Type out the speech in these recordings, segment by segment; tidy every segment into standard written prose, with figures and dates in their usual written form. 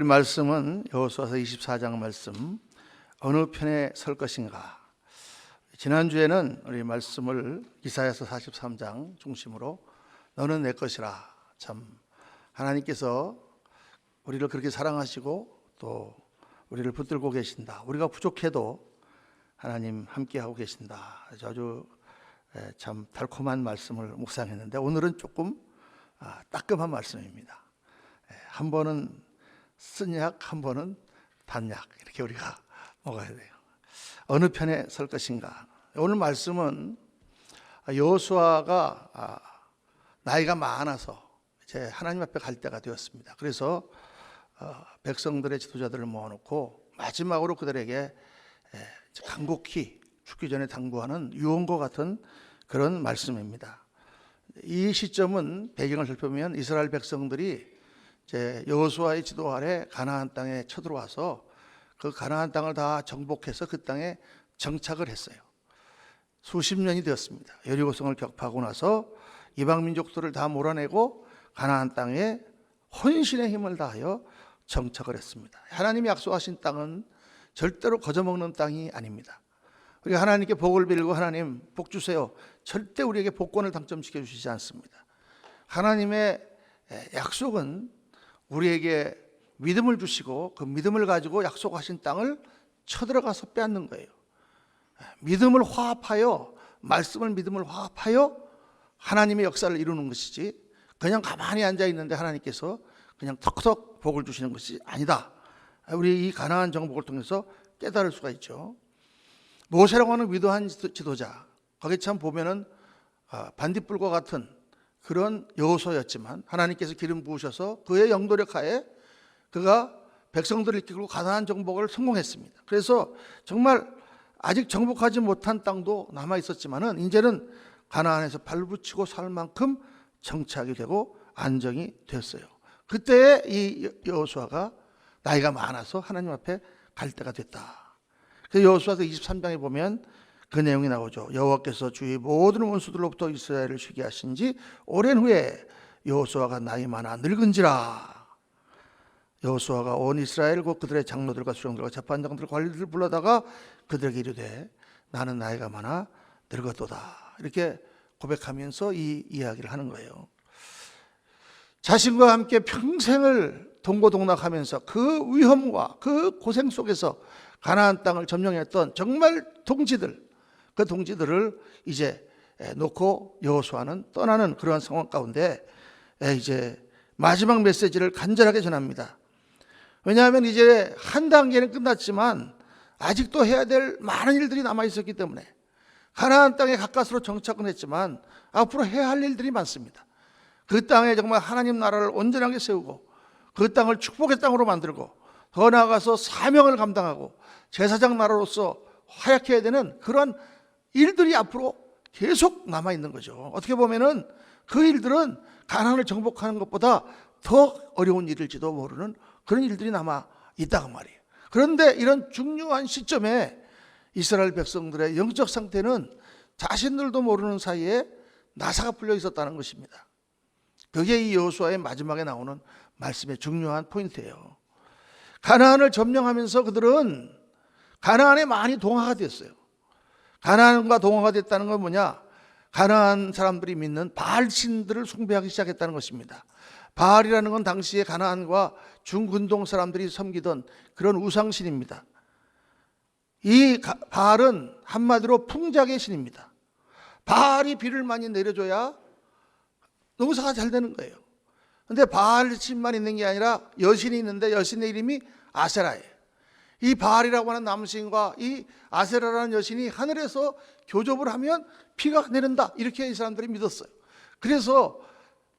오늘 말씀은 여호수아서 24장 말씀, 어느 편에 설 것인가. 지난주에는 우리 말씀을 이사야서 43장 중심으로 너는 내 것이라. 참 하나님께서 우리를 그렇게 사랑하시고 또 우리를 붙들고 계신다. 우리가 부족해도 하나님 함께하고 계신다. 아주 참 달콤한 말씀을 묵상했는데 오늘은 조금 따끔한 말씀입니다. 한 번은 쓴 약, 한 번은 단약, 이렇게 우리가 먹어야 돼요. 어느 편에 설 것인가. 오늘 말씀은 여호수아가 나이가 많아서 이제 하나님 앞에 갈 때가 되었습니다. 그래서 백성들의 지도자들을 모아놓고 마지막으로 그들에게 간곡히 죽기 전에 당부하는 유언과 같은 그런 말씀입니다. 이 시점은 배경을 살펴보면 이스라엘 백성들이 이제 여호수아의 지도 아래 가나안 땅에 쳐들어와서 그 가나안 땅을 다 정복해서 그 땅에 정착을 했어요. 수십 년이 되었습니다. 여리고성을 격파하고 나서 이방 민족들을 다 몰아내고 가나안 땅에 혼신의 힘을 다하여 정착을 했습니다. 하나님이 약속하신 땅은 절대로 거저먹는 땅이 아닙니다. 우리가 하나님께 복을 빌고 하나님 복 주세요, 절대 우리에게 복권을 당첨시켜 주시지 않습니다. 하나님의 약속은 우리에게 믿음을 주시고 그 믿음을 가지고 약속하신 땅을 쳐들어가서 빼앗는 거예요. 믿음을 화합하여, 말씀을 믿음을 화합하여 하나님의 역사를 이루는 것이지, 그냥 가만히 앉아 있는데 하나님께서 그냥 턱턱 복을 주시는 것이 아니다. 우리 이 가나안 정복을 통해서 깨달을 수가 있죠. 모세라고 하는 위대한 지도자, 거기 참 보면은 반딧불과 같은 그런 여호수아였지만 하나님께서 기름 부으셔서 그의 영도력 하에 그가 백성들을 이끌고 가나안 정복을 성공했습니다. 그래서 정말 아직 정복하지 못한 땅도 남아 있었지만은 이제는 가나안에서 발붙이고 살 만큼 정착이 되고 안정이 됐어요. 그때 이 여호수아가 나이가 많아서 하나님 앞에 갈 때가 됐다. 그래서 여호수아서 23장에 보면 그 내용이 나오죠. 여호와께서 주의 모든 원수들로부터 이스라엘을 쉬게 하신 지 오랜 후에 여호수아가 나이 많아 늙은지라. 여호수아가 온 이스라엘 곧 그들의 장로들과 수령들과 재판장들 관리들을 불러다가 그들에게 이르되 나는 나이가 많아 늙었도다. 이렇게 고백하면서 이 이야기를 하는 거예요. 자신과 함께 평생을 동고동락하면서 그 위험과 그 고생 속에서 가나안 땅을 점령했던 정말 동지들, 그 동지들을 이제 놓고 여호수아는 떠나는 그러한 상황 가운데 이제 마지막 메시지를 간절하게 전합니다. 왜냐하면 이제 한 단계는 끝났지만 아직도 해야 될 많은 일들이 남아 있었기 때문에 가나안 땅에 가까스로 정착은 했지만 앞으로 해야 할 일들이 많습니다. 그 땅에 정말 하나님 나라를 온전하게 세우고 그 땅을 축복의 땅으로 만들고 더 나아가서 사명을 감당하고 제사장 나라로서 활약해야 되는 그런 일들이 앞으로 계속 남아있는 거죠. 어떻게 보면은 그 일들은 가나안을 정복하는 것보다 더 어려운 일일지도 모르는 그런 일들이 남아있다고 말이에요. 그런데 이런 중요한 시점에 이스라엘 백성들의 영적 상태는 자신들도 모르는 사이에 나사가 풀려 있었다는 것입니다. 그게 이 여호수아의 마지막에 나오는 말씀의 중요한 포인트예요. 가나안을 점령하면서 그들은 가나안에 많이 동화가 됐어요. 가나안과 동화가 됐다는 건 뭐냐? 가나안 사람들이 믿는 바알 신들을 숭배하기 시작했다는 것입니다. 바알이라는 건 당시에 가나안과 중근동 사람들이 섬기던 그런 우상신입니다. 이 바알은 한마디로 풍작의 신입니다. 바알이 비를 많이 내려줘야 농사가 잘 되는 거예요. 그런데 바알 신만 있는 게 아니라 여신이 있는데 여신의 이름이 아세라예요. 이 바알이라고 하는 남신과 이 아세라라는 여신이 하늘에서 교접을 하면 비가 내린다, 이렇게 이 사람들이 믿었어요. 그래서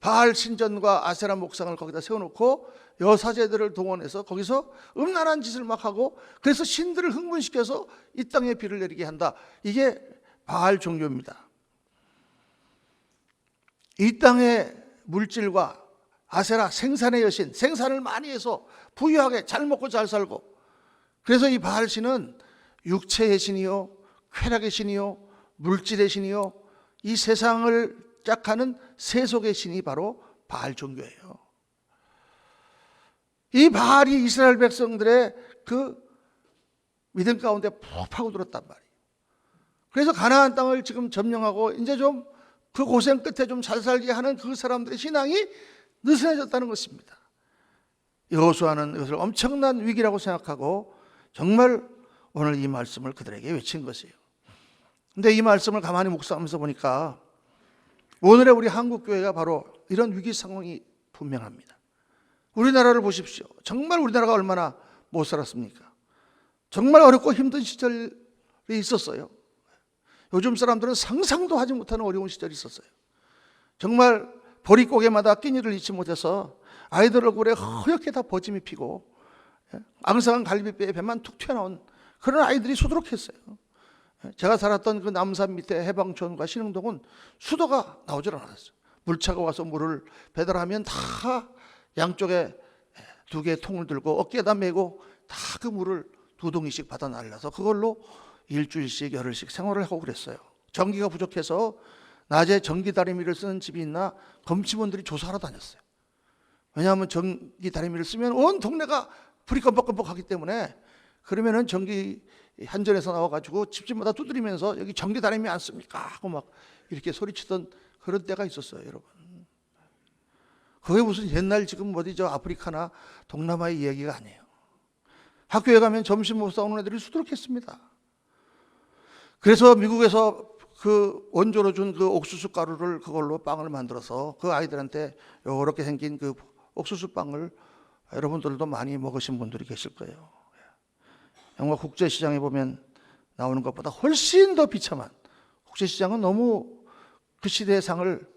바알 신전과 아세라 목상을 거기다 세워놓고 여사제들을 동원해서 거기서 음란한 짓을 막 하고, 그래서 신들을 흥분시켜서 이 땅에 비를 내리게 한다. 이게 바알 종교입니다. 이 땅의 물질과 아세라, 생산의 여신, 생산을 많이 해서 부유하게 잘 먹고 잘 살고, 그래서 이 바알 신은 육체의 신이요, 쾌락의 신이요, 물질의 신이요, 이 세상을 짝하는 세속의 신이 바로 바알 종교예요. 이 바알이 이스라엘 백성들의 그 믿음 가운데 푹 파고들었단 말이에요. 그래서 가나안 땅을 지금 점령하고 이제 좀 그 고생 끝에 좀 잘 살게 하는 그 사람들의 신앙이 느슨해졌다는 것입니다. 여호수아는 이것을 엄청난 위기라고 생각하고 정말 오늘 이 말씀을 그들에게 외친 것이에요. 근데 이 말씀을 가만히 묵상하면서 보니까 오늘의 우리 한국교회가 바로 이런 위기 상황이 분명합니다. 우리나라를 보십시오. 정말 우리나라가 얼마나 못 살았습니까? 정말 어렵고 힘든 시절이 있었어요. 요즘 사람들은 상상도 하지 못하는 어려운 시절이 있었어요. 정말 보릿고개마다 끼니를 잃지 못해서 아이들 얼굴에 허옇게 다 버짐이 피고 앙상한 갈비뼈에 배만 툭 튀어나온 그런 아이들이 수두룩했어요. 제가 살았던 그 남산 밑에 해방촌과 신흥동은 수도가 나오질 않았어요. 물차가 와서 물을 배달하면 다 양쪽에 두 개의 통을 들고 어깨에다 메고 다 그 물을 두 동이씩 받아 날라서 그걸로 일주일씩 열흘씩 생활을 하고 그랬어요. 전기가 부족해서 낮에 전기 다리미를 쓰는 집이 있나 검침원들이 조사하러 다녔어요. 왜냐하면 전기 다리미를 쓰면 온 동네가 불이 껌뻑껌뻑하기 때문에 그러면은 전기 한전에서 나와가지고 집집마다 두드리면서 여기 전기 다리미 안 씁니까? 하고 막 이렇게 소리치던 그런 때가 있었어요, 여러분. 그게 무슨 옛날 지금 어디 저 아프리카나 동남아의 이야기가 아니에요. 학교에 가면 점심 못 사오는 애들이 수두룩했습니다. 그래서 미국에서 그 원조로 준 그 옥수수 가루를 그걸로 빵을 만들어서 그 아이들한테 이렇게 생긴 그 옥수수 빵을 여러분들도 많이 먹으신 분들이 계실 거예요. 영화 국제시장에 보면 나오는 것보다 훨씬 더 비참한, 국제시장은 너무 그 시대의 상을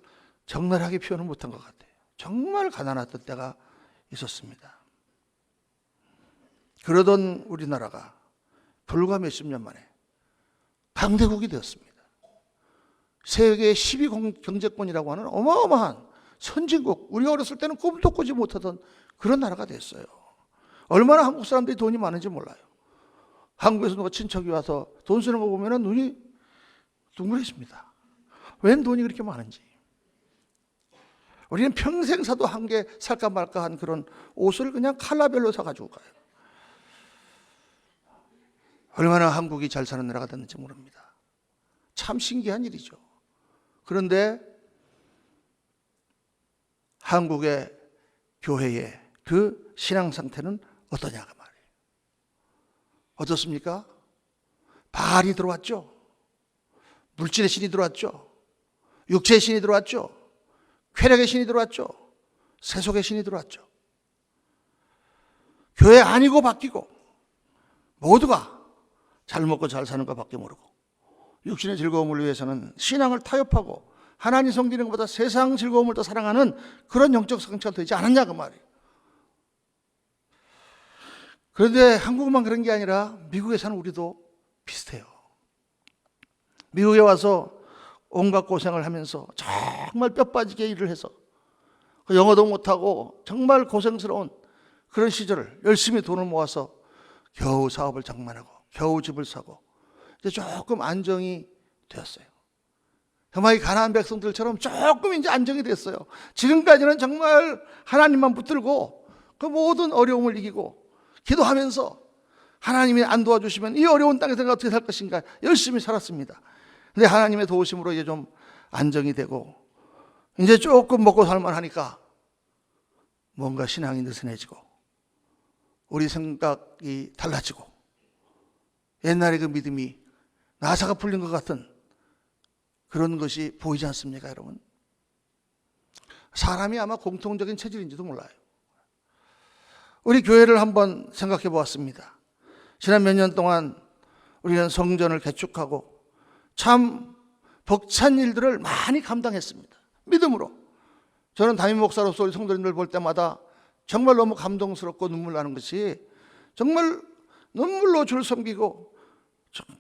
적나라하게 표현을 못한 것 같아요. 정말 가난했던 때가 있었습니다. 그러던 우리나라가 불과 몇십 년 만에 강대국이 되었습니다. 세계 10위 경제권이라고 하는 어마어마한 선진국, 우리가 어렸을 때는 꿈도 꾸지 못하던 그런 나라가 됐어요. 얼마나 한국 사람들이 돈이 많은지 몰라요. 한국에서 누가 친척이 와서 돈 쓰는 거 보면 눈이 둥그레집니다. 웬 돈이 그렇게 많은지. 우리는 평생 사도 한 개 살까 말까 한 그런 옷을 그냥 컬러별로 사가지고 가요. 얼마나 한국이 잘 사는 나라가 됐는지 모릅니다. 참 신기한 일이죠. 그런데 한국의 교회의 그 신앙 상태는 어떠냐가 말이에요. 어떻습니까? 바알이 들어왔죠. 물질의 신이 들어왔죠. 육체의 신이 들어왔죠. 쾌락의 신이 들어왔죠. 세속의 신이 들어왔죠. 교회 아니고 바뀌고 모두가 잘 먹고 잘 사는 것밖에 모르고 육신의 즐거움을 위해서는 신앙을 타협하고 하나님 섬기는 것보다 세상 즐거움을 더 사랑하는 그런 영적 상처가 되지 않았냐 그 말이에요. 그런데 한국만 그런 게 아니라 미국에 사는 우리도 비슷해요. 미국에 와서 온갖 고생을 하면서 정말 뼈 빠지게 일을 해서 영어도 못하고 정말 고생스러운 그런 시절을 열심히 돈을 모아서 겨우 사업을 장만하고 겨우 집을 사고 이제 조금 안정이 되었어요. 정말 이 가나안 백성들처럼 조금 이제 안정이 됐어요. 지금까지는 정말 하나님만 붙들고 그 모든 어려움을 이기고 기도하면서 하나님이 안 도와주시면 이 어려운 땅에서 내가 어떻게 살 것인가 열심히 살았습니다. 근데 하나님의 도우심으로 이제 좀 안정이 되고 이제 조금 먹고 살만하니까 뭔가 신앙이 느슨해지고 우리 생각이 달라지고 옛날에 그 믿음이 나사가 풀린 것 같은 그런 것이 보이지 않습니까, 여러분? 사람이 아마 공통적인 체질인지도 몰라요. 우리 교회를 한번 생각해 보았습니다. 지난 몇 년 동안 우리는 성전을 개축하고 참 벅찬 일들을 많이 감당했습니다. 믿음으로. 저는 담임 목사로서 우리 성도님들 볼 때마다 정말 너무 감동스럽고 눈물 나는 것이 정말 눈물로 주를 섬기고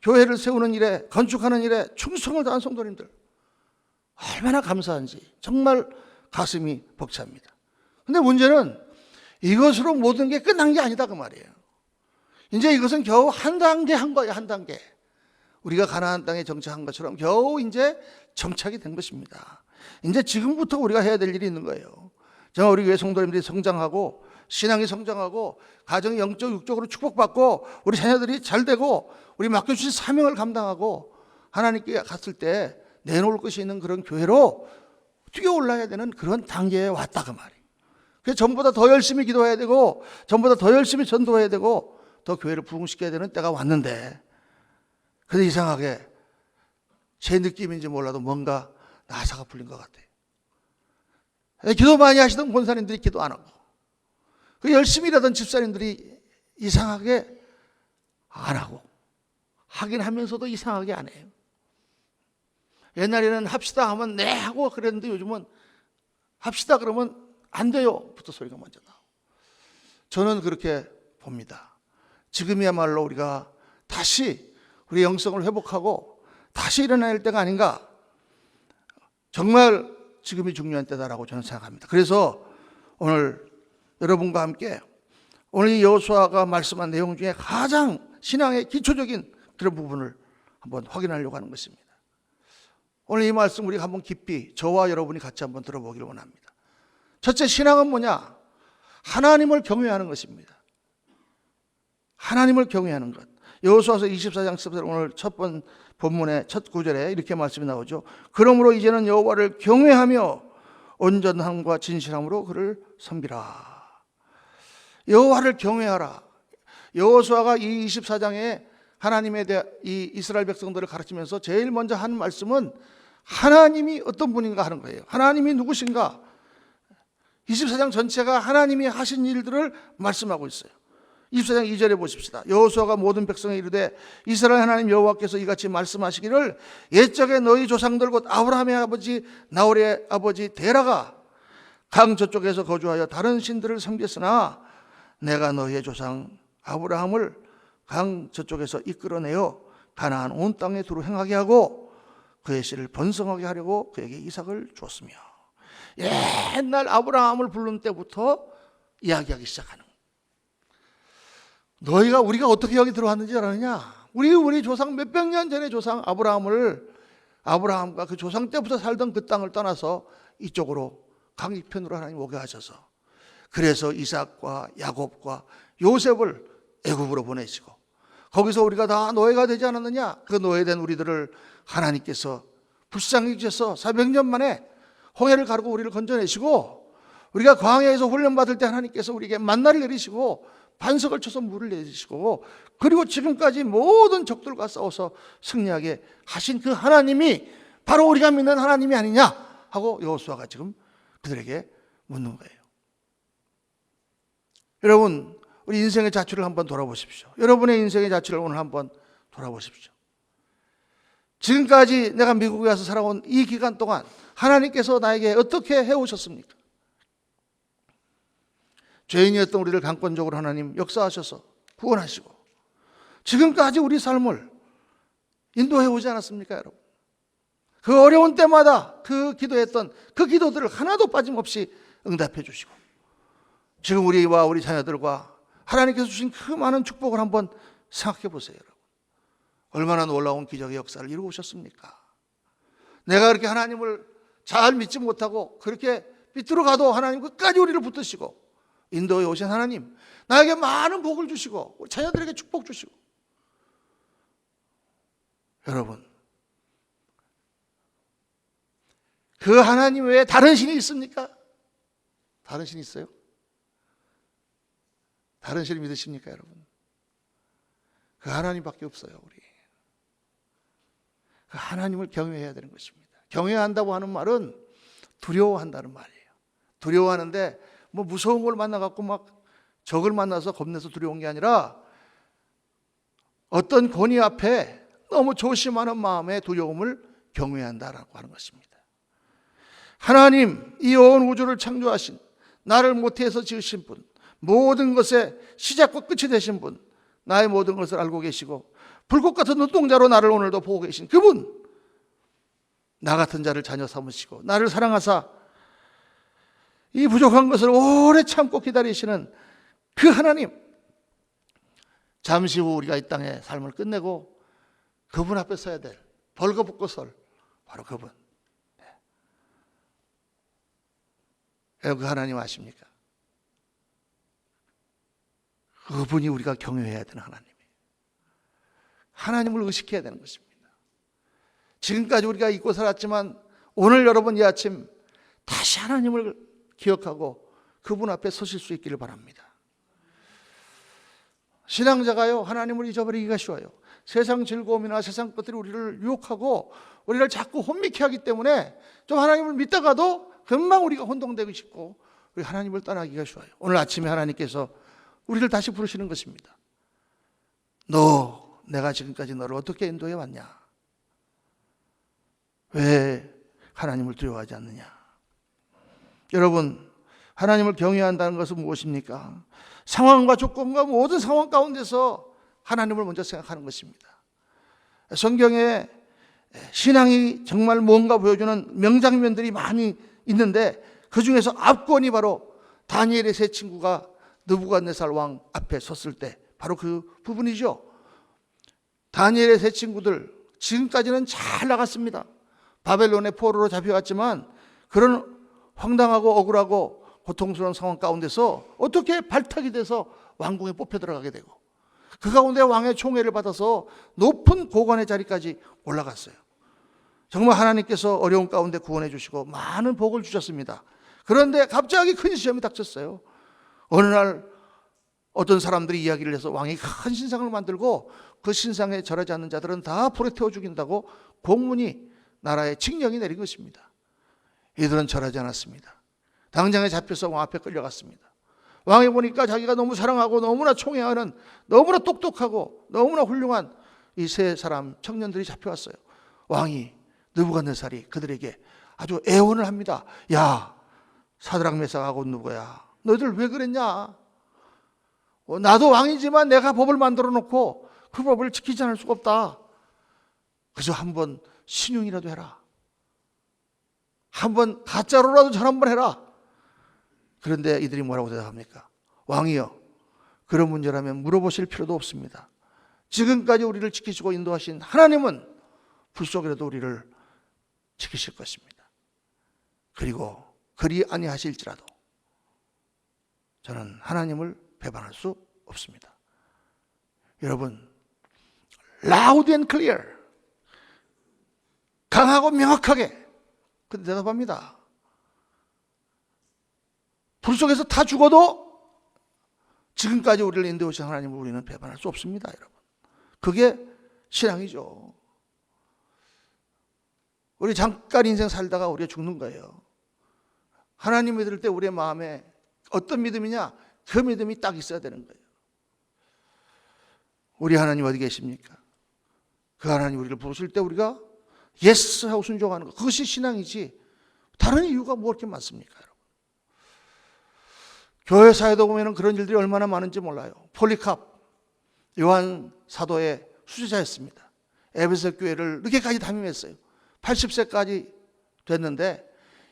교회를 세우는 일에 건축하는 일에 충성을 다한 성도님들 얼마나 감사한지 정말 가슴이 벅찹니다. 그런데 문제는 이것으로 모든 게 끝난 게 아니다 그 말이에요. 이제 이것은 겨우 한 단계 한 거예요. 한 단계. 우리가 가나안 땅에 정착한 것처럼 겨우 이제 정착이 된 것입니다. 이제 지금부터 우리가 해야 될 일이 있는 거예요. 정말 우리 교회 성도님들이 성장하고 신앙이 성장하고 가정이 영적 육적으로 축복받고 우리 자녀들이 잘 되고 우리 맡겨주신 사명을 감당하고 하나님께 갔을 때 내놓을 것이 있는 그런 교회로 뛰어올라야 되는 그런 단계에 왔다 그 말이에요. 그래서 전보다 더 열심히 기도해야 되고 전보다 더 열심히 전도해야 되고 더 교회를 부흥시켜야 되는 때가 왔는데, 근데 이상하게 제 느낌인지 몰라도 뭔가 나사가 풀린 것 같아요. 기도 많이 하시던 권사님들이 기도 안 하고 그 열심히 일하던 집사님들이 이상하게 안 하고 하긴 하면서도 이상하게 안 해요. 옛날에는 합시다 하면 네 하고 그랬는데 요즘은 합시다 그러면 안 돼요 부터 소리가 먼저 나오고, 저는 그렇게 봅니다. 지금이야말로 우리가 다시 우리 영성을 회복하고 다시 일어날 때가 아닌가, 정말 지금이 중요한 때다라고 저는 생각합니다. 그래서 오늘 여러분과 함께 오늘 이 여호수아가 말씀한 내용 중에 가장 신앙의 기초적인 그런 부분을 한번 확인하려고 하는 것입니다. 오늘 이 말씀 우리가 한번 깊이 저와 여러분이 같이 한번 들어보기를 원합니다. 첫째, 신앙은 뭐냐? 하나님을 경외하는 것입니다. 하나님을 경외하는 것. 여호수아서 24장 14절 오늘 첫 번 본문의 첫 구절에 이렇게 말씀이 나오죠. 그러므로 이제는 여호와를 경외하며 온전함과 진실함으로 그를 섬기라. 여호와를 경외하라. 여호수아가 이 24장에 하나님에 대해 이 이스라엘 백성들을 가르치면서 제일 먼저 하는 말씀은 하나님이 어떤 분인가 하는 거예요. 하나님이 누구신가? 24장 전체가 하나님이 하신 일들을 말씀하고 있어요. 24장 2절에 보십시다. 여호수아가 모든 백성에 이르되 이스라엘 하나님 여호와께서 이같이 말씀하시기를 옛적에 너희 조상들 곧 아브라함의 아버지 나홀의 아버지 데라가 강 저쪽에서 거주하여 다른 신들을 섬겼으나 내가 너희의 조상 아브라함을 강 저쪽에서 이끌어내어 가나안 온 땅에 두루 행하게 하고 그의 씨를 번성하게 하려고 그에게 이삭을 주었으며, 옛날 아브라함을 부른 때부터 이야기하기 시작하는 거예요. 우리가 어떻게 여기 들어왔는지 아느냐? 우리 조상 몇백 년 전의 조상 아브라함과 그 조상 때부터 살던 그 땅을 떠나서 이쪽으로 강이편으로 하나님 오게 하셔서 그래서 이삭과 야곱과 요셉을 애굽으로 보내시고 거기서 우리가 다 노예가 되지 않았느냐? 그 노예된 우리들을 하나님께서 불쌍히 주셔서 400년 만에 홍해를 가르고 우리를 건져내시고 우리가 광야에서 훈련받을 때 하나님께서 우리에게 만나를 내리시고 반석을 쳐서 물을 내리시고 그리고 지금까지 모든 적들과 싸워서 승리하게 하신 그 하나님이 바로 우리가 믿는 하나님이 아니냐 하고 여호수아가 지금 그들에게 묻는 거예요. 여러분, 우리 인생의 자취를 한번 돌아보십시오. 여러분의 인생의 자취를 오늘 한번 돌아보십시오. 지금까지 내가 미국에 와서 살아온 이 기간 동안 하나님께서 나에게 어떻게 해오셨습니까? 죄인이었던 우리를 강권적으로 하나님 역사하셔서 구원하시고 지금까지 우리 삶을 인도해 오지 않았습니까, 여러분? 그 어려운 때마다 그 기도했던 그 기도들을 하나도 빠짐없이 응답해 주시고 지금 우리와 우리 자녀들과 하나님께서 주신 그 많은 축복을 한번 생각해 보세요, 여러분. 얼마나 놀라운 기적의 역사를 이루어 오셨습니까? 내가 그렇게 하나님을 잘 믿지 못하고 그렇게 삐뚤어가도 하나님 끝까지 우리를 붙드시고 인도에 오신 하나님, 나에게 많은 복을 주시고 우리 자녀들에게 축복 주시고. 여러분, 그 하나님 외에 다른 신이 있습니까? 다른 신이 있어요? 다른 신을 믿으십니까, 여러분? 그 하나님밖에 없어요. 우리 그 하나님을 경외해야 되는 것입니다. 경외한다고 하는 말은 두려워한다는 말이에요. 두려워하는데 뭐 무서운 걸 만나갖고 막 적을 만나서 겁내서 두려운 게 아니라 어떤 권위 앞에 너무 조심하는 마음의 두려움을 경외한다라고 하는 것입니다. 하나님, 이 온 우주를 창조하신, 나를 모태에서 지으신 분, 모든 것의 시작과 끝이 되신 분, 나의 모든 것을 알고 계시고 불꽃 같은 눈동자로 나를 오늘도 보고 계신 그분, 나 같은 자를 자녀 삼으시고 나를 사랑하사 이 부족한 것을 오래 참고 기다리시는 그 하나님, 잠시 후 우리가 이 땅의 삶을 끝내고 그분 앞에 서야 될 벌거벗고 설 바로 그분. 여러분, 그 하나님 아십니까? 그분이 우리가 경외해야 되는 하나님이에요. 하나님을 의식해야 되는 것입니다. 지금까지 우리가 잊고 살았지만 오늘 여러분 이 아침 다시 하나님을 기억하고 그분 앞에 서실 수 있기를 바랍니다. 신앙자가요, 하나님을 잊어버리기가 쉬워요. 세상 즐거움이나 세상 것들이 우리를 유혹하고 우리를 자꾸 혼미케 하기 때문에 좀 하나님을 믿다가도 금방 우리가 혼동되고 싶고 우리 하나님을 떠나기가 쉬워요. 오늘 아침에 하나님께서 우리를 다시 부르시는 것입니다. 너, 내가 지금까지 너를 어떻게 인도해 왔냐? 왜 하나님을 두려워하지 않느냐? 여러분, 하나님을 경외한다는 것은 무엇입니까? 상황과 조건과 모든 상황 가운데서 하나님을 먼저 생각하는 것입니다. 성경에 신앙이 정말 뭔가 보여주는 명장면들이 많이 있는데 그 중에서 압권이 바로 다니엘의 세 친구가 느부갓네살 왕 앞에 섰을 때 바로 그 부분이죠. 다니엘의 세 친구들 지금까지는 잘 나갔습니다. 바벨론의 포로로 잡혀왔지만 그런 황당하고 억울하고 고통스러운 상황 가운데서 어떻게 발탁이 돼서 왕궁에 뽑혀 들어가게 되고 그 가운데 왕의 총애를 받아서 높은 고관의 자리까지 올라갔어요. 정말 하나님께서 어려운 가운데 구원해 주시고 많은 복을 주셨습니다. 그런데 갑자기 큰 시험이 닥쳤어요. 어느 날 어떤 사람들이 이야기를 해서 왕이 큰 신상을 만들고 그 신상에 절하지 않는 자들은 다 불에 태워 죽인다고 공문이 나라에 칙령이 내린 것입니다. 이들은 절하지 않았습니다. 당장에 잡혀서 왕 앞에 끌려갔습니다. 왕이 보니까 자기가 너무 사랑하고 너무나 총애하는 너무나 똑똑하고 너무나 훌륭한 이 세 사람 청년들이 잡혀왔어요. 왕이 느부갓네살이 그들에게 아주 애원을 합니다. 야, 사드락 메삭 아벳느고야, 너희들 왜 그랬냐? 나도 왕이지만 내가 법을 만들어 놓고 그 법을 지키지 않을 수가 없다. 그저 한번 신용이라도 해라. 한번 가짜로라도 절 한번 해라. 그런데 이들이 뭐라고 대답합니까? 왕이여, 그런 문제라면 물어보실 필요도 없습니다. 지금까지 우리를 지키시고 인도하신 하나님은 불 속이라도 우리를 지키실 것입니다. 그리고 그리 아니하실지라도 저는 하나님을 배반할 수 없습니다. 여러분, loud and clear, 강하고 명확하게 그 대답합니다. 불 속에서 다 죽어도 지금까지 우리를 인도해 오신 하나님을 우리는 배반할 수 없습니다, 여러분. 그게 신앙이죠. 우리 잠깐 인생 살다가 우리가 죽는 거예요. 하나님 믿을 때 우리의 마음에 어떤 믿음이냐? 그 믿음이 딱 있어야 되는 거예요. 우리 하나님 어디 계십니까? 그 하나님 우리를 부르실 때 우리가 예스 하고 순종하는 것, 그것이 신앙이지 다른 이유가 뭐 그렇게 많습니까, 여러분? 교회 사회도 보면 그런 일들이 얼마나 많은지 몰라요. 폴리캅, 요한 사도의 수제자였습니다. 에베소 교회를 늦게까지 담임했어요. 80세까지 됐는데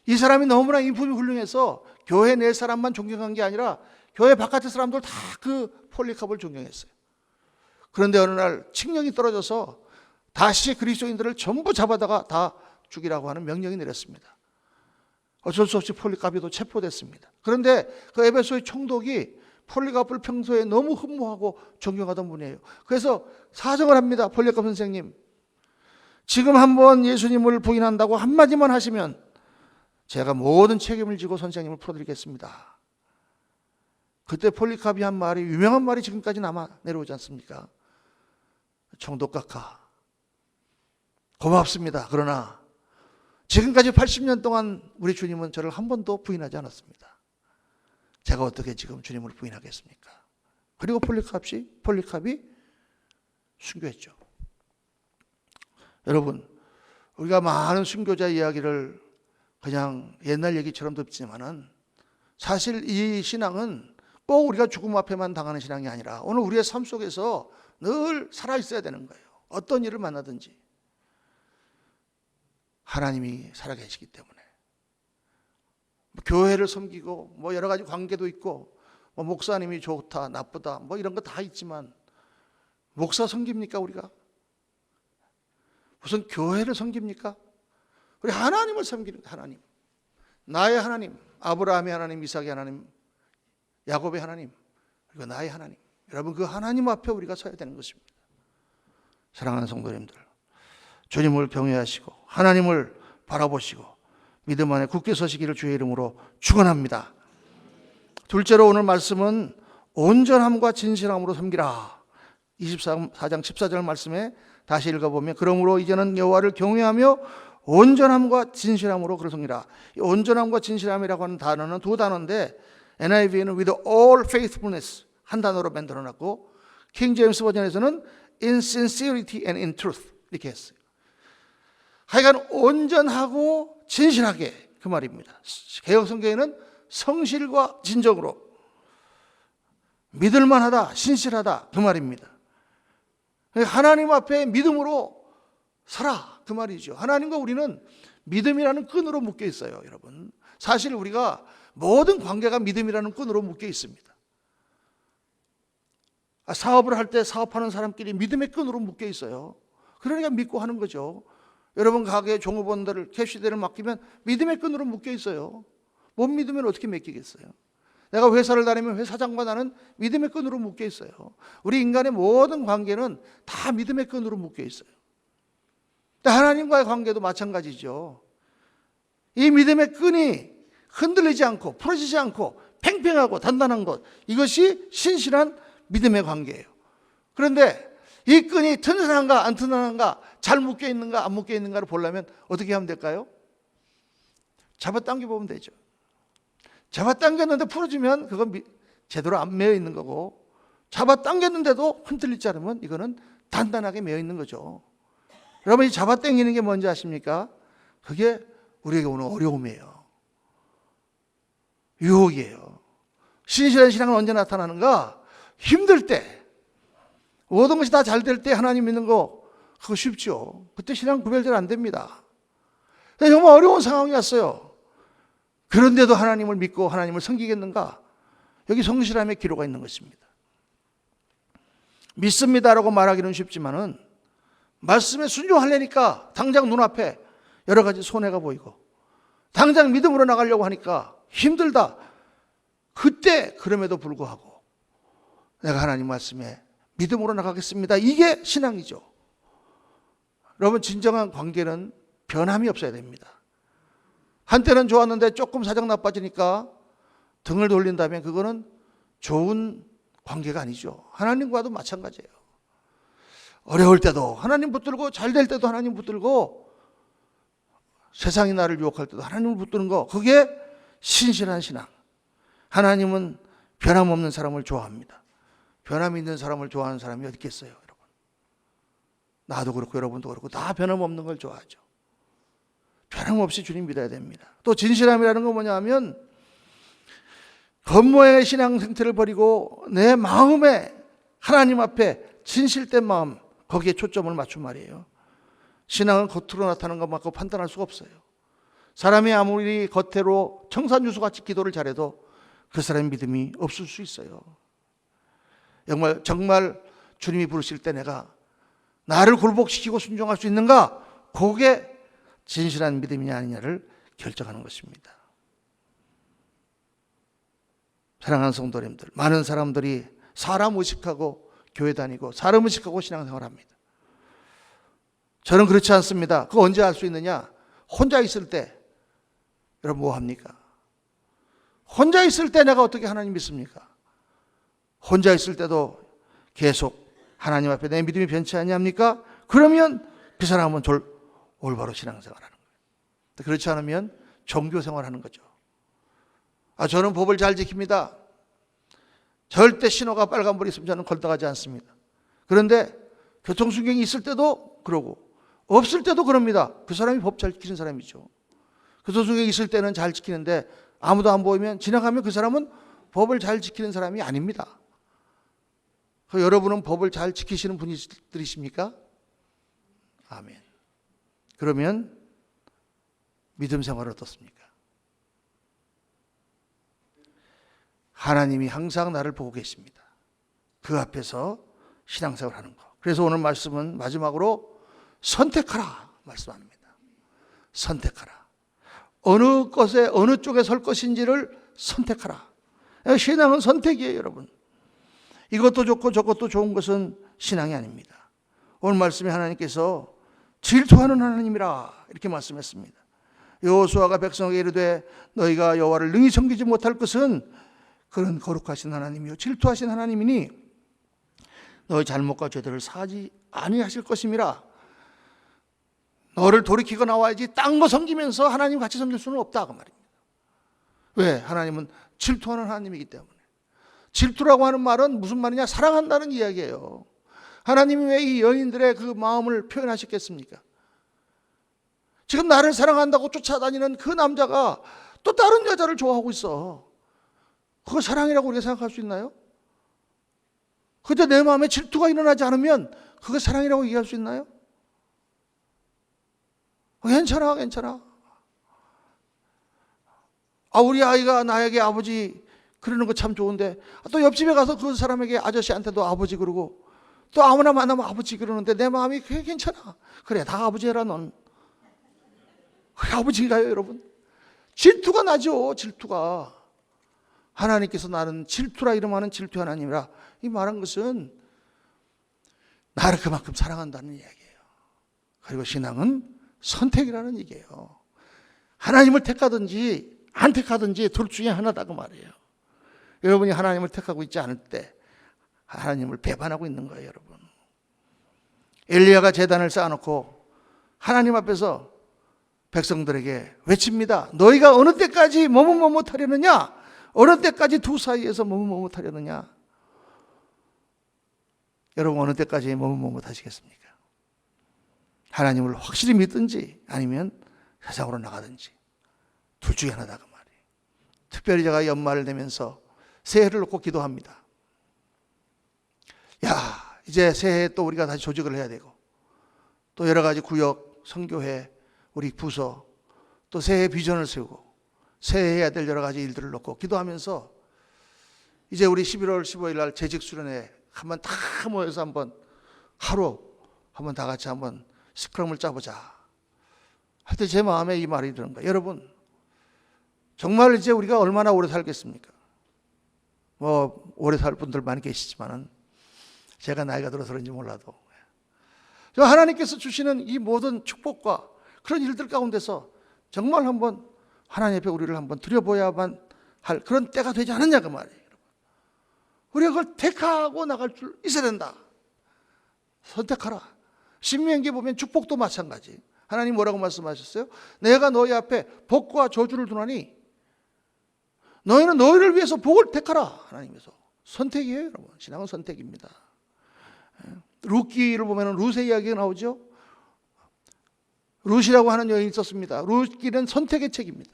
이 사람이 너무나 인품이 훌륭해서 교회 내 사람만 존경한 게 아니라 교회 바깥의 사람들 다 그 폴리캅을 존경했어요. 그런데 어느 날 칙령이 떨어져서 다시 그리스도인들을 전부 잡아다가 다 죽이라고 하는 명령이 내렸습니다. 어쩔 수 없이 폴리캅이 또 체포됐습니다. 그런데 그 에베소의 총독이 폴리캅을 평소에 너무 흠모하고 존경하던 분이에요. 그래서 사정을 합니다. 폴리캅 선생님, 지금 한번 예수님을 부인한다고 한마디만 하시면 제가 모든 책임을 지고 선생님을 풀어드리겠습니다. 그때 폴리캅이 한 말이, 유명한 말이 지금까지 남아 내려오지 않습니까? 총독 각하, 고맙습니다. 그러나 지금까지 80년 동안 우리 주님은 저를 한 번도 부인하지 않았습니다. 제가 어떻게 지금 주님을 부인하겠습니까? 그리고 폴리캅이 순교했죠. 여러분, 우리가 많은 순교자 이야기를 그냥 옛날 얘기처럼 듣지만은 사실 이 신앙은 꼭 우리가 죽음 앞에만 당하는 신앙이 아니라 오늘 우리의 삶 속에서 늘 살아있어야 되는 거예요. 어떤 일을 만나든지 하나님이 살아계시기 때문에 교회를 섬기고 뭐 여러 가지 관계도 있고 뭐 목사님이 좋다 나쁘다 뭐 이런 거 다 있지만 목사 섬깁니까 우리가? 무슨 교회를 섬깁니까? 우리 하나님을 섬기는 하나님, 나의 하나님, 아브라함의 하나님, 이삭의 하나님, 야곱의 하나님, 그리고 나의 하나님, 여러분, 그 하나님 앞에 우리가 서야 되는 것입니다. 사랑하는 성도님들, 주님을 경외하시고 하나님을 바라보시고 믿음 안에 굳게 서시기를 주의 이름으로 축원합니다. 둘째로 오늘 말씀은 온전함과 진실함으로 섬기라. 24장 14절 말씀에 다시 읽어보면, 그러므로 이제는 여호와를 경외하며 온전함과 진실함으로 그를 섬기라. 이 온전함과 진실함이라고 하는 단어는 두 단어인데, NIV에는 with all faithfulness 한 단어로 만들어놨고, 킹 제임스 버전에서는 in sincerity and in truth 이렇게 했어요. 하여간 온전하고 진실하게, 그 말입니다. 개역 성경에는 성실과 진정으로, 믿을만하다, 신실하다, 그 말입니다. 하나님 앞에 믿음으로 살아, 그 말이죠. 하나님과 우리는 믿음이라는 끈으로 묶여 있어요, 여러분. 사실 우리가 모든 관계가 믿음이라는 끈으로 묶여 있습니다. 사업을 할 때 사업하는 사람끼리 믿음의 끈으로 묶여 있어요. 그러니까 믿고 하는 거죠. 여러분 가게 종업원들을, 캡시대를 맡기면 믿음의 끈으로 묶여 있어요. 못 믿으면 어떻게 맡기겠어요? 내가 회사를 다니면 회사장과 나는 믿음의 끈으로 묶여 있어요. 우리 인간의 모든 관계는 다 믿음의 끈으로 묶여 있어요. 하나님과의 관계도 마찬가지죠. 이 믿음의 끈이 흔들리지 않고 풀어지지 않고 팽팽하고 단단한 것, 이것이 신실한 믿음의 관계예요. 그런데 이 끈이 튼튼한가 안 튼튼한가, 잘 묶여 있는가 안 묶여 있는가를 보려면 어떻게 하면 될까요? 잡아당겨 보면 되죠. 잡아당겼는데 풀어지면 그건 제대로 안 매여 있는 거고, 잡아당겼는데도 흔들리지 않으면 이거는 단단하게 매여 있는 거죠. 여러분, 이 잡아당기는 게 뭔지 아십니까? 그게 우리에게 오는 어려움이에요. 유혹이에요. 신실한 신앙은 언제 나타나는가? 힘들 때, 모든 것이 다 잘 될 때 하나님 믿는 거, 그거 쉽죠. 그때 신앙 구별대로 안 됩니다. 정말 어려운 상황이 왔어요. 그런데도 하나님을 믿고 하나님을 섬기겠는가? 여기 성실함의 기로가 있는 것입니다. 믿습니다라고 말하기는 쉽지만은 말씀에 순종하려니까 당장 눈앞에 여러 가지 손해가 보이고, 당장 믿음으로 나가려고 하니까 힘들다. 그때 그럼에도 불구하고 내가 하나님 말씀에 믿음으로 나가겠습니다. 이게 신앙이죠. 여러분, 진정한 관계는 변함이 없어야 됩니다. 한때는 좋았는데 조금 사정 나빠지니까 등을 돌린다면 그거는 좋은 관계가 아니죠. 하나님과도 마찬가지예요. 어려울 때도 하나님 붙들고, 잘 될 때도 하나님 붙들고, 세상이 나를 유혹할 때도 하나님을 붙드는 거, 그게 신실한 신앙. 하나님은 변함없는 사람을 좋아합니다. 변함이 있는 사람을 좋아하는 사람이 어디 있겠어요, 여러분? 나도 그렇고 여러분도 그렇고 다 변함없는 걸 좋아하죠. 변함없이 주님 믿어야 됩니다. 또 진실함이라는 건 뭐냐 하면, 겉모양의 신앙 상태를 버리고 내 마음에 하나님 앞에 진실된 마음, 거기에 초점을 맞춘 말이에요. 신앙은 겉으로 나타나는 것만큼 판단할 수가 없어요. 사람이 아무리 겉으로 청산유수같이 기도를 잘해도 그 사람의 믿음이 없을 수 있어요. 정말 주님이 부르실 때 내가 나를 굴복시키고 순종할 수 있는가? 그게 진실한 믿음이냐 아니냐를 결정하는 것입니다. 사랑하는 성도님들, 많은 사람들이 사람 의식하고 교회 다니고 사람 의식하고 신앙생활합니다. 저는 그렇지 않습니다. 그거 언제 할 수 있느냐? 혼자 있을 때. 여러분 뭐 합니까? 혼자 있을 때 내가 어떻게 하나님 믿습니까? 혼자 있을 때도 계속 하나님 앞에 내 믿음이 변치 않냐합니까? 그러면 그 사람은 올바로 신앙생활하는 거예요. 그렇지 않으면 종교생활하는 거죠. 저는 법을 잘 지킵니다. 절대 신호가 빨간불이 있으면 저는 걸떡하지 않습니다. 그런데 교통순경이 있을 때도 그러고 없을 때도 그럽니다. 그 사람이 법 잘 지키는 사람이죠. 교통순경이 있을 때는 잘 지키는데 아무도 안 보이면 지나가면 그 사람은 법을 잘 지키는 사람이 아닙니다. 여러분은 법을 잘 지키시는 분들이십니까? 아멘. 그러면 믿음 생활은 어떻습니까? 하나님이 항상 나를 보고 계십니다. 그 앞에서 신앙생활 하는 거. 그래서 오늘 말씀은 마지막으로 선택하라 말씀합니다. 선택하라. 어느 것에 어느 쪽에 설 것인지를 선택하라. 신앙은 선택이에요, 여러분. 이것도 좋고 저것도 좋은 것은 신앙이 아닙니다. 오늘 말씀에 하나님께서 질투하는 하나님이라 이렇게 말씀했습니다. 여호수아가 백성에게 이르되 너희가 여호와를 능히 섬기지 못할 것은 그런 거룩하신 하나님이요 질투하신 하나님이니 너희 잘못과 죄들을 사하지 아니하실 것임이라. 너를 돌이키고 나와야지 딴 거 섬기면서 하나님 같이 섬길 수는 없다 그 말입니다. 왜? 하나님은 질투하는 하나님이기 때문에. 질투라고 하는 말은 무슨 말이냐? 사랑한다는 이야기예요. 하나님이 왜 이 여인들의 그 마음을 표현하셨겠습니까? 지금 나를 사랑한다고 쫓아다니는 그 남자가 또 다른 여자를 좋아하고 있어. 그거 사랑이라고 우리가 생각할 수 있나요? 그때 내 마음에 질투가 일어나지 않으면 그거 사랑이라고 얘기할 수 있나요? 괜찮아. 우리 아이가 나에게 아버지 그러는 거 참 좋은데 또 옆집에 가서 그 사람에게 아저씨한테도 아버지 그러고 또 아무나 만나면 아버지 그러는데 내 마음이 그게 괜찮아. 그래 다 아버지 해라 넌. 그게 아버지인가요 여러분? 질투가 나죠. 질투가. 하나님께서 나는 질투라 이름하는 질투 하나님이라 이 말한 것은 나를 그만큼 사랑한다는 이야기예요. 그리고 신앙은 선택이라는 얘기예요. 하나님을 택하든지 안 택하든지 둘 중에 하나다 그 말이에요. 여러분이 하나님을 택하고 있지 않을 때 하나님을 배반하고 있는 거예요 여러분. 엘리야가 제단을 쌓아놓고 하나님 앞에서 백성들에게 외칩니다. 너희가 어느 때까지 머뭇머뭇하려느냐? 어느 때까지 두 사이에서 머뭇머뭇하려느냐? 여러분 어느 때까지 머뭇머뭇하시겠습니까? 하나님을 확실히 믿든지 아니면 세상으로 나가든지 둘 중에 하나다 그 말이에요. 특별히 제가 연말을 되면서 새해를 놓고 기도합니다. 이제 새해에 또 우리가 다시 조직을 해야 되고 또 여러 가지 구역, 선교회, 우리 부서 또 새해 비전을 세우고 새해 해야 될 여러 가지 일들을 놓고 기도하면서 이제 우리 11월 15일 날 재직 수련회 한번 다 모여서 한번 하루 한번 다 같이 한번 스크럼을 짜보자 할 때 제 마음에 이 말이 드는 거예요. 여러분 정말 이제 우리가 얼마나 오래 살겠습니까? 오래 살 분들 많이 계시지만은 제가 나이가 들어서 그런지 몰라도 하나님께서 주시는 이 모든 축복과 그런 일들 가운데서 정말 한번 하나님 앞에 우리를 한번 드려보야만 할 그런 때가 되지 않았냐 그 말이에요. 우리가 그걸 택하고 나갈 줄 있어야 된다. 선택하라. 신명기에 보면 축복도 마찬가지. 하나님 뭐라고 말씀하셨어요? 내가 너희 앞에 복과 저주를 두나니 너희는 너희를 위해서 복을 택하라. 하나님께서 선택이에요 여러분. 신앙은 선택입니다. 룻기를 보면 룻의 이야기가 나오죠. 룻이라고 하는 여인이 있었습니다. 룻기는 선택의 책입니다.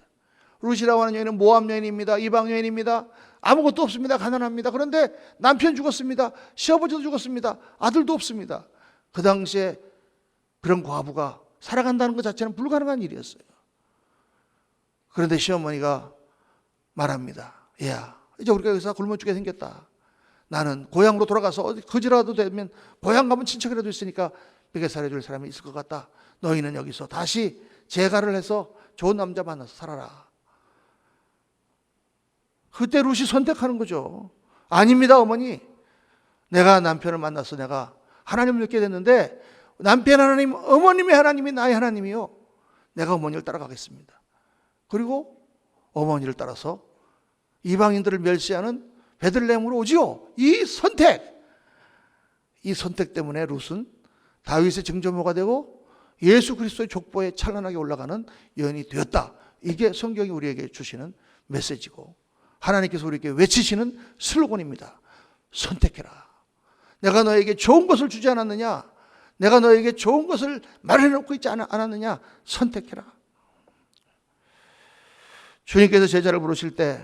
룻이라고 하는 여인은 모압 여인입니다. 이방 여인입니다. 아무것도 없습니다. 가난합니다. 그런데 남편 죽었습니다. 시아버지도 죽었습니다. 아들도 없습니다. 그 당시에 그런 과부가 살아간다는 것 자체는 불가능한 일이었어요. 그런데 시어머니가 말합니다. 야, 이제 우리가 여기서 굶어 죽게 생겼다. 나는 고향으로 돌아가서 어디 거지라도 되면 고향 가면 친척이라도 있으니까 베개 살해줄 사람이 있을 것 같다. 너희는 여기서 다시 재가를 해서 좋은 남자 만나서 살아라. 그때 룻이 선택하는 거죠. 아닙니다 어머니. 내가 남편을 만나서 내가 하나님을 믿게 됐는데 남편 하나님, 어머님의 하나님이 나의 하나님이요. 내가 어머니를 따라가겠습니다. 그리고 어머니를 따라서 이방인들을 멸시하는 베들레헴으로 오지요. 이 선택 때문에 룻은 다윗의 증조모가 되고 예수 그리스도의 족보에 찬란하게 올라가는 여인이 되었다. 이게 성경이 우리에게 주시는 메시지고 하나님께서 우리에게 외치시는 슬로건입니다. 선택해라. 내가 너에게 좋은 것을 주지 않았느냐? 내가 너에게 좋은 것을 말해놓고 있지 않았느냐? 선택해라. 주님께서 제자를 부르실 때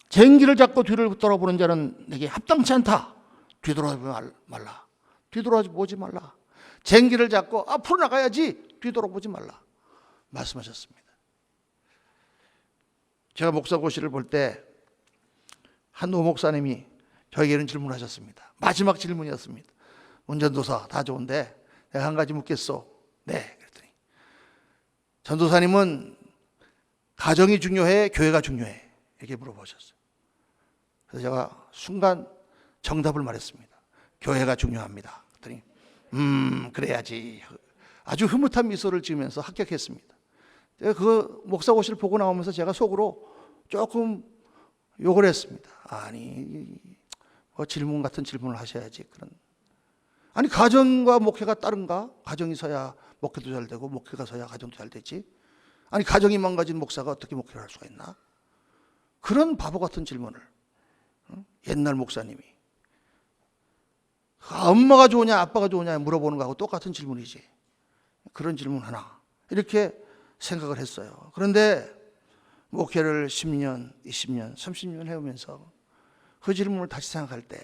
쟁기를 잡고 뒤를 돌아보는 자는 내게 합당치 않다. 뒤돌아보지 말라. 뒤돌아보지 말라. 쟁기를 잡고 앞으로 나가야지 뒤돌아보지 말라. 말씀하셨습니다. 제가 목사고시를 볼 때 한 노 목사님이 저에게는 질문하셨습니다. 마지막 질문이었습니다. 운전도사 다 좋은데 내가 한 가지 묻겠소. 네. 그랬더니 전도사님은 가정이 중요해? 교회가 중요해? 이렇게 물어보셨어요. 그래서 제가 순간 정답을 말했습니다. 교회가 중요합니다. 그랬더니 그래야지. 아주 흐뭇한 미소를 지으면서 합격했습니다. 그 목사고시를 보고 나오면서 제가 속으로 조금 욕을 했습니다. 아니, 뭐 질문 같은 질문을 하셔야지. 아니, 가정과 목회가 따른가? 가정이 서야 목회도 잘 되고 목회가 서야 가정도 잘 되지. 아니, 가정이 망가진 목사가 어떻게 목회를 할 수가 있나? 그런 바보 같은 질문을 옛날 목사님이 엄마가 좋으냐 아빠가 좋으냐 물어보는 거하고 똑같은 질문이지. 그런 질문 하나 이렇게 생각을 했어요. 그런데 목회를 10년, 20년, 30년 해오면서 그 질문을 다시 생각할 때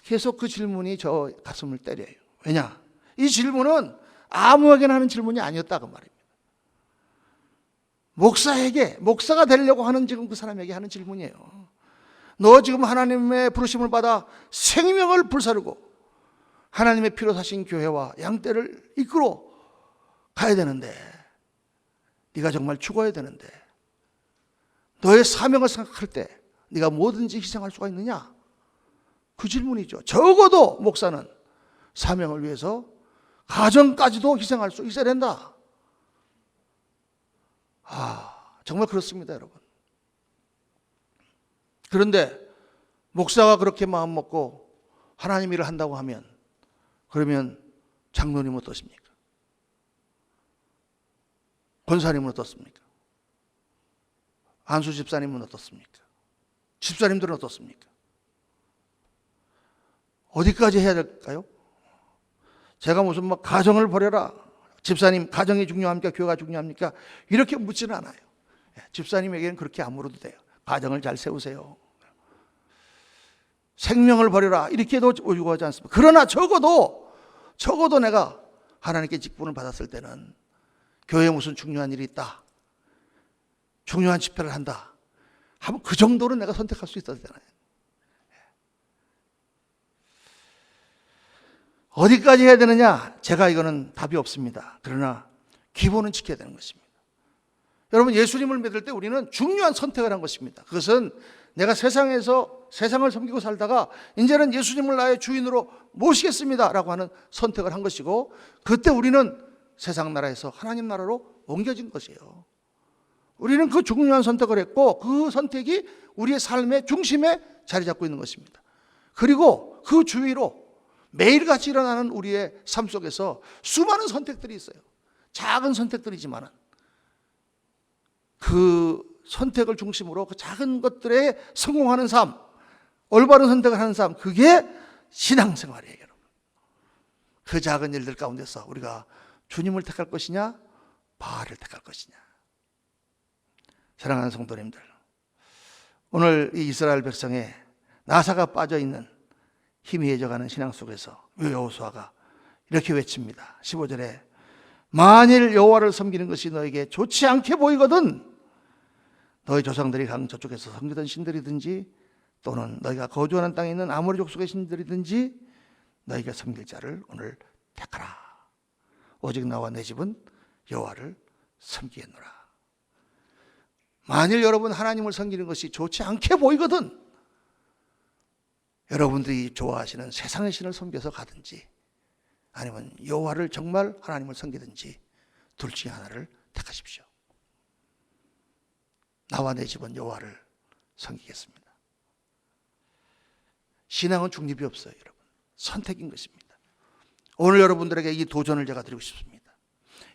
계속 그 질문이 저 가슴을 때려요. 왜냐? 이 질문은 아무에게나 하는 질문이 아니었다고 말입니다. 목사에게, 목사가 되려고 하는 지금 그 사람에게 하는 질문이에요. 너 지금 하나님의 부르심을 받아 생명을 불사르고 하나님의 피로 사신 교회와 양떼를 이끌어 가야 되는데, 네가 정말 죽어야 되는데 너의 사명을 생각할 때 네가 뭐든지 희생할 수가 있느냐? 그 질문이죠. 적어도 목사는 사명을 위해서 가정까지도 희생할 수 있어야 된다. 정말 그렇습니다, 여러분. 그런데 목사가 그렇게 마음 먹고 하나님 일을 한다고 하면, 그러면 장로님은 어떻습니까? 권사님은 어떻습니까? 안수 집사님은 어떻습니까? 집사님들은 어떻습니까? 어디까지 해야 될까요? 제가 무슨 가정을 버려라, 집사님 가정이 중요합니까? 교회가 중요합니까? 이렇게 묻지는 않아요. 집사님에게는 그렇게 안 물어도 돼요. 가정을 잘 세우세요. 생명을 버려라 이렇게도 요구하지 않습니다. 그러나 적어도 내가 하나님께 직분을 받았을 때는 교회에 무슨 중요한 일이 있다, 중요한 집회를 한다 하면 그 정도는 내가 선택할 수 있어야 되잖아요. 어디까지 해야 되느냐? 제가 이거는 답이 없습니다. 그러나 기본은 지켜야 되는 것입니다. 여러분, 예수님을 믿을 때 우리는 중요한 선택을 한 것입니다. 그것은 내가 세상에서 세상을 섬기고 살다가 이제는 예수님을 나의 주인으로 모시겠습니다 라고 하는 선택을 한 것이고, 그때 우리는 세상 나라에서 하나님 나라로 옮겨진 것이에요. 우리는 그 중요한 선택을 했고, 그 선택이 우리의 삶의 중심에 자리 잡고 있는 것입니다. 그리고 그 주위로 매일같이 일어나는 우리의 삶 속에서 수많은 선택들이 있어요. 작은 선택들이지만 그 선택을 중심으로 그 작은 것들에 성공하는 삶, 올바른 선택을 하는 삶, 그게 신앙생활이에요, 여러분. 그 작은 일들 가운데서 우리가 주님을 택할 것이냐, 바알을 택할 것이냐. 사랑하는 성도님들, 오늘 이 이스라엘 백성의 나사가 빠져있는 희미해져가는 신앙 속에서 여호수아가 이렇게 외칩니다. 15절에 만일 여호와를 섬기는 것이 너에게 좋지 않게 보이거든 너희 조상들이 강 저쪽에서 섬기던 신들이든지 또는 너희가 거주하는 땅에 있는 아모리 족속의 신들이든지 너희가 섬길 자를 오늘 택하라. 오직 나와 내 집은 여호와를 섬기겠노라. 만일 여러분 하나님을 섬기는 것이 좋지 않게 보이거든 여러분들이 좋아하시는 세상의 신을 섬겨서 가든지 아니면 여호와를 정말 하나님을 섬기든지 둘 중에 하나를 택하십시오. 나와 내 집은 여호와를 섬기겠습니다. 신앙은 중립이 없어요, 여러분. 선택인 것입니다. 오늘 여러분들에게 이 도전을 제가 드리고 싶습니다.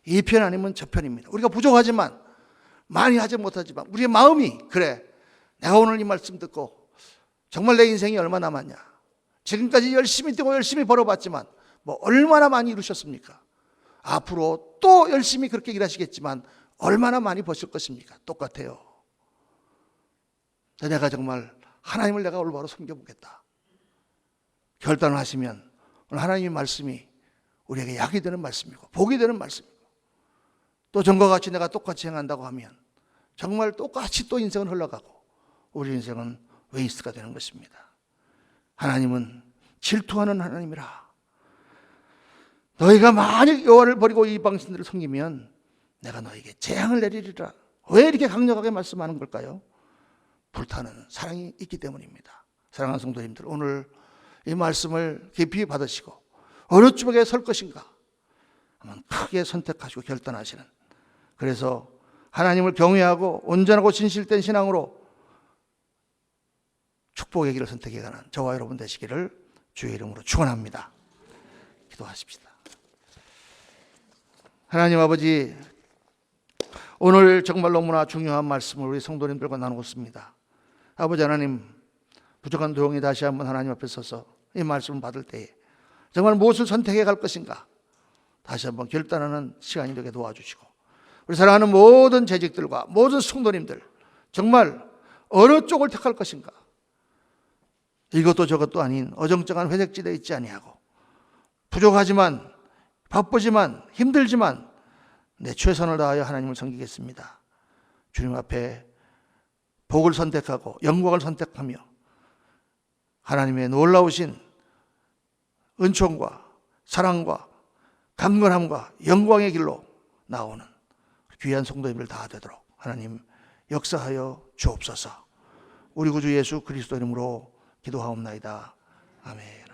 이 편 아니면 저 편입니다. 우리가 부족하지만, 많이 하지 못하지만 우리의 마음이, 그래, 내가 오늘 이 말씀 듣고 정말 내 인생이 얼마 남았냐, 지금까지 열심히 뛰고 열심히 벌어봤지만 뭐 얼마나 많이 이루셨습니까? 앞으로 또 열심히 그렇게 일하시겠지만 얼마나 많이 버실 것입니까? 똑같아요. 내가 정말 하나님을 내가 올바로 섬겨보겠다 결단을 하시면 오늘 하나님의 말씀이 우리에게 약이 되는 말씀이고 복이 되는 말씀이고, 또 전과 같이 내가 똑같이 행한다고 하면 정말 똑같이 또 인생은 흘러가고 우리 인생은 웨이스트가 되는 것입니다. 하나님은 질투하는 하나님이라. 너희가 만일 여호와를 버리고 이방 신들을 섬기면 내가 너희에게 재앙을 내리리라. 왜 이렇게 강력하게 말씀하는 걸까요? 불타는 사랑이 있기 때문입니다. 사랑하는 성도님들, 오늘 이 말씀을 깊이 받으시고 어느 쪽에 설 것인가 한번 크게 선택하시고 결단하시는, 그래서 하나님을 경외하고 온전하고 진실된 신앙으로 축복의 길을 선택해가는 저와 여러분 되시기를 주의 이름으로 축원합니다. 기도하십시다. 하나님 아버지, 오늘 정말 너무나 중요한 말씀을 우리 성도님들과 나누고 있습니다. 아버지 하나님, 부족한 도용이 다시 한번 하나님 앞에 서서 이 말씀을 받을 때에 정말 무엇을 선택해 갈 것인가 다시 한번 결단하는 시간이 되게 도와주시고, 우리 사랑하는 모든 재직들과 모든 성도님들 정말 어느 쪽을 택할 것인가, 이것도 저것도 아닌 어정쩡한 회색지대에 있지 아니하고 부족하지만 바쁘지만 힘들지만 내 최선을 다하여 하나님을 섬기겠습니다. 주님 앞에 복을 선택하고 영광을 선택하며 하나님의 놀라우신 은총과 사랑과 강건함과 영광의 길로 나오는 귀한 성도님들 다 되도록 하나님 역사하여 주옵소서. 우리 구주 예수 그리스도 이름으로 기도하옵나이다. 아멘.